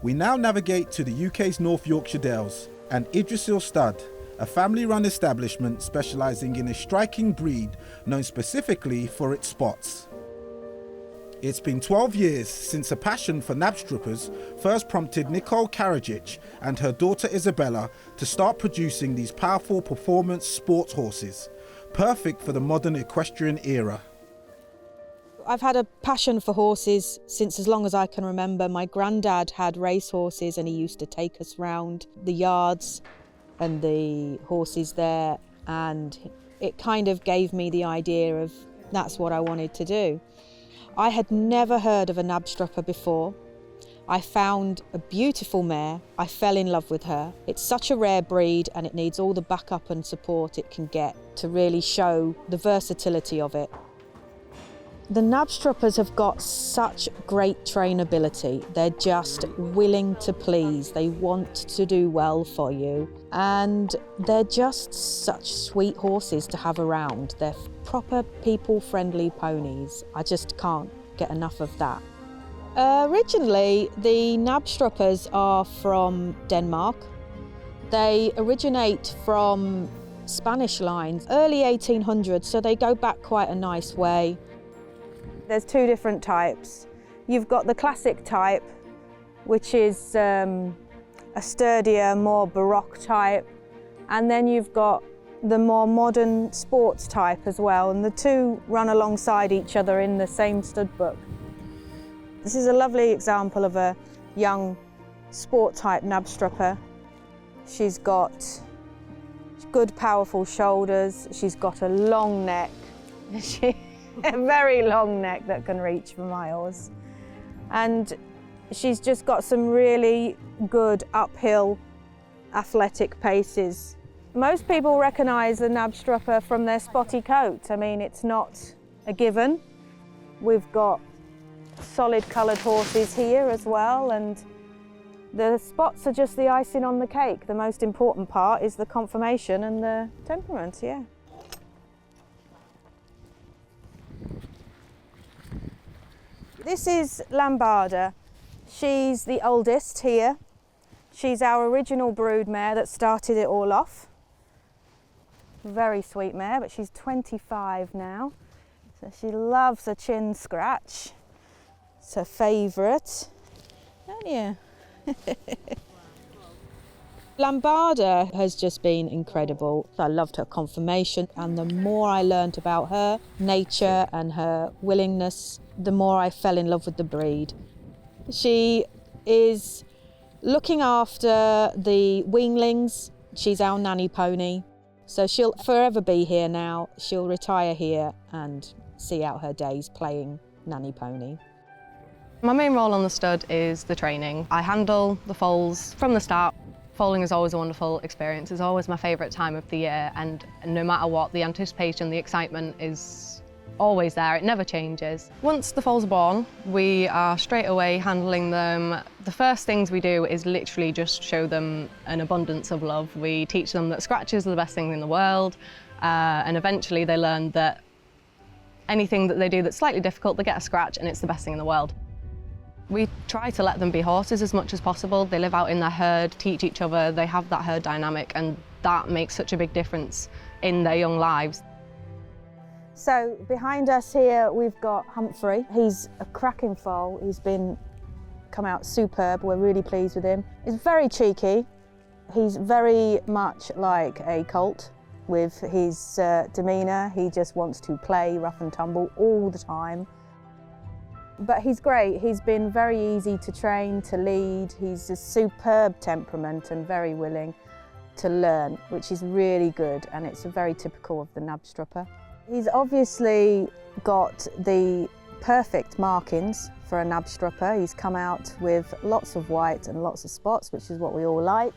We now navigate to the UK's North Yorkshire Dales and Idrisil Stud, a family-run establishment specialising in a striking breed known specifically for its spots. It's been 12 years since a passion for Knabstruppers first prompted Nicole Karadzic and her daughter Isabella to start producing these powerful performance sports horses, perfect for the modern equestrian era. I've had a passion for horses since as long as I can remember. My granddad had race horses and he used to take us round the yards and the horses there, and it kind of gave me the idea of that's what I wanted to do. I had never heard of a Knabstrupper before. I found a beautiful mare. I fell in love with her. It's such a rare breed and it needs all the backup and support it can get to really show the versatility of it. The Knabstruppers have got such great trainability. They're just willing to please. They want to do well for you. And they're just such sweet horses to have around. They're proper people-friendly ponies. I just can't get enough of that. Originally, the Knabstruppers are from Denmark. They originate from Spanish lines, early 1800s, so they go back quite a nice way. There's two different types. You've got the classic type, which is a sturdier, more Baroque type, and then you've got the more modern sports type as well, and the two run alongside each other in the same stud book. This is a lovely example of a young sport type Knabstrupper. She's got good, powerful shoulders. She's got a long neck. A very long neck that can reach for miles. And she's just got some really good uphill athletic paces. Most people recognise the Knabstrupper from their spotty coat. I mean, it's not a given. We've got solid coloured horses here as well, and the spots are just the icing on the cake. The most important part is the conformation and the temperaments, yeah. This is Lambarda. She's the oldest here. She's our original brood mare that started it all off. Very sweet mare, but she's 25 now. So she loves a chin scratch. It's her favourite. Oh yeah. Lambarda has just been incredible. I loved her conformation, and the more I learnt about her nature and her willingness, the more I fell in love with the breed. She is looking after the weanlings. She's our nanny pony, so she'll forever be here now. She'll retire here and see out her days playing nanny pony. My main role on the stud is the training. I handle the foals from the start. Foaling is always a wonderful experience. It's always my favourite time of the year, and no matter what, the anticipation, the excitement is always there. It never changes. Once the foals are born, we are straight away handling them. The first things we do is literally just show them an abundance of love. We teach them that scratches are the best thing in the world, and eventually they learn that anything that they do that's slightly difficult, they get a scratch and it's the best thing in the world. We try to let them be horses as much as possible. They live out in their herd, teach each other, they have that herd dynamic, and that makes such a big difference in their young lives. So behind us here we've got Humphrey. He's a cracking foal. He's come out superb. We're really pleased with him. He's very cheeky. He's very much like a colt with his demeanour. He just wants to play rough and tumble all the time. But he's great. He's been very easy to train, to lead. He's a superb temperament and very willing to learn, which is really good, and it's very typical of the Knabstrupper. He's obviously got the perfect markings for a Knabstrupper. He's come out with lots of white and lots of spots, which is what we all like.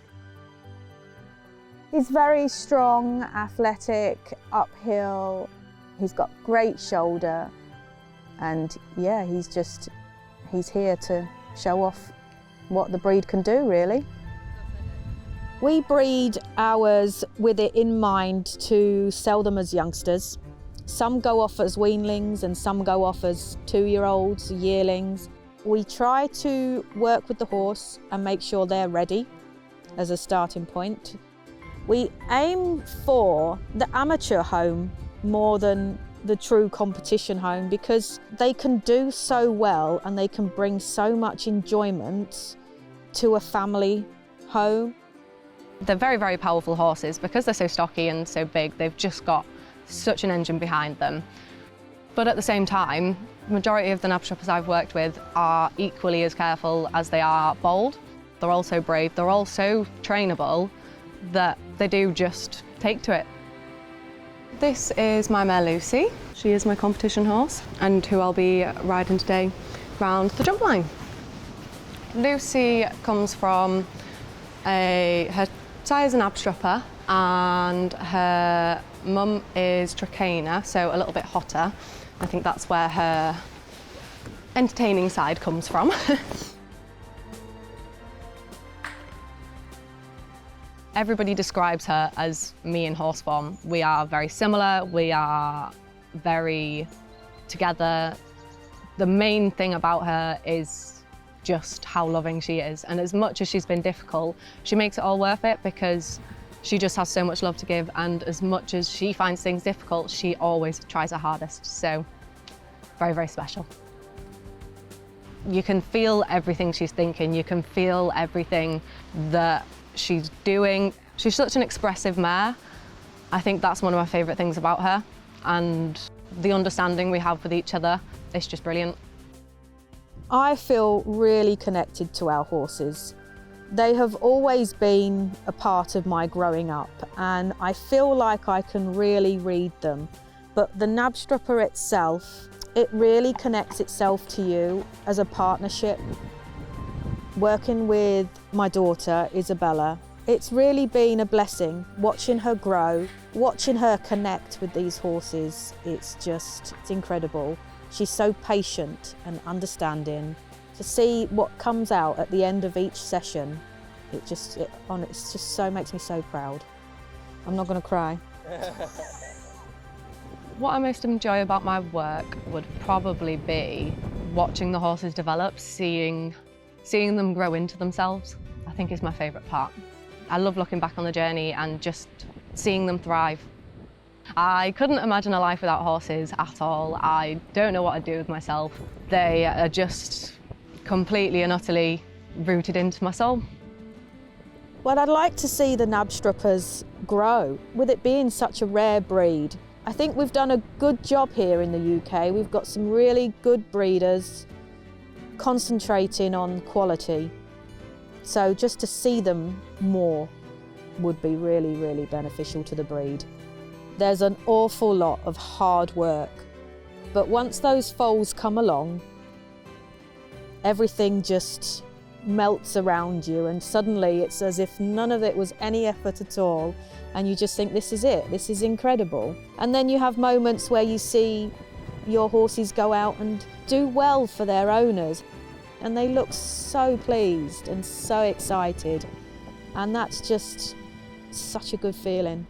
He's very strong, athletic, uphill. He's got great shoulder. And yeah, he's here to show off what the breed can do, really. We breed ours with it in mind to sell them as youngsters. Some go off as weanlings and some go off as 2-year-olds, yearlings. We try to work with the horse and make sure they're ready as a starting point. We aim for the amateur home more than the true competition home because they can do so well and they can bring so much enjoyment to a family home. They're very, very powerful horses. Because they're so stocky and so big, they've just got such an engine behind them. But at the same time, the majority of the Knabstruppers I've worked with are equally as careful as they are bold. They're all so brave, they're all so trainable that they do just take to it. This is my mare Lucy. She is my competition horse and who I'll be riding today round the jump line. Lucy comes from her sire's an Knabstrupper and her mum is Trakehner, so a little bit hotter. I think that's where her entertaining side comes from. Everybody describes her as me in horse form. We are very similar, we are very together. The main thing about her is just how loving she is. And as much as she's been difficult, she makes it all worth it because she just has so much love to give, and as much as she finds things difficult, she always tries her hardest. So, very, very special. You can feel everything she's thinking, you can feel everything that she's doing. She's such an expressive mare. I think that's one of my favourite things about her, and the understanding we have with each other is just brilliant. I feel really connected to our horses. They have always been a part of my growing up, and I feel like I can really read them. But the Knabstrupper itself, it really connects itself to you as a partnership. Working with my daughter, Isabella, it's really been a blessing watching her grow, watching her connect with these horses. It's incredible. She's so patient and understanding. To see what comes out at the end of each session, it just makes me so proud. I'm not going to cry. What I most enjoy about my work would probably be watching the horses develop, seeing them grow into themselves, I think is my favourite part. I love looking back on the journey and just seeing them thrive. I couldn't imagine a life without horses at all. I don't know what I'd do with myself. They are just completely and utterly rooted into my soul. Well, I'd like to see the Knabstruppers grow, with it being such a rare breed. I think we've done a good job here in the UK. We've got some really good breeders concentrating on quality. So just to see them more would be really, really beneficial to the breed. There's an awful lot of hard work, but once those foals come along, everything just melts around you, and suddenly it's as if none of it was any effort at all, and you just think, this is it, this is incredible. And then you have moments where you see your horses go out and do well for their owners, and they look so pleased and so excited, and that's just such a good feeling.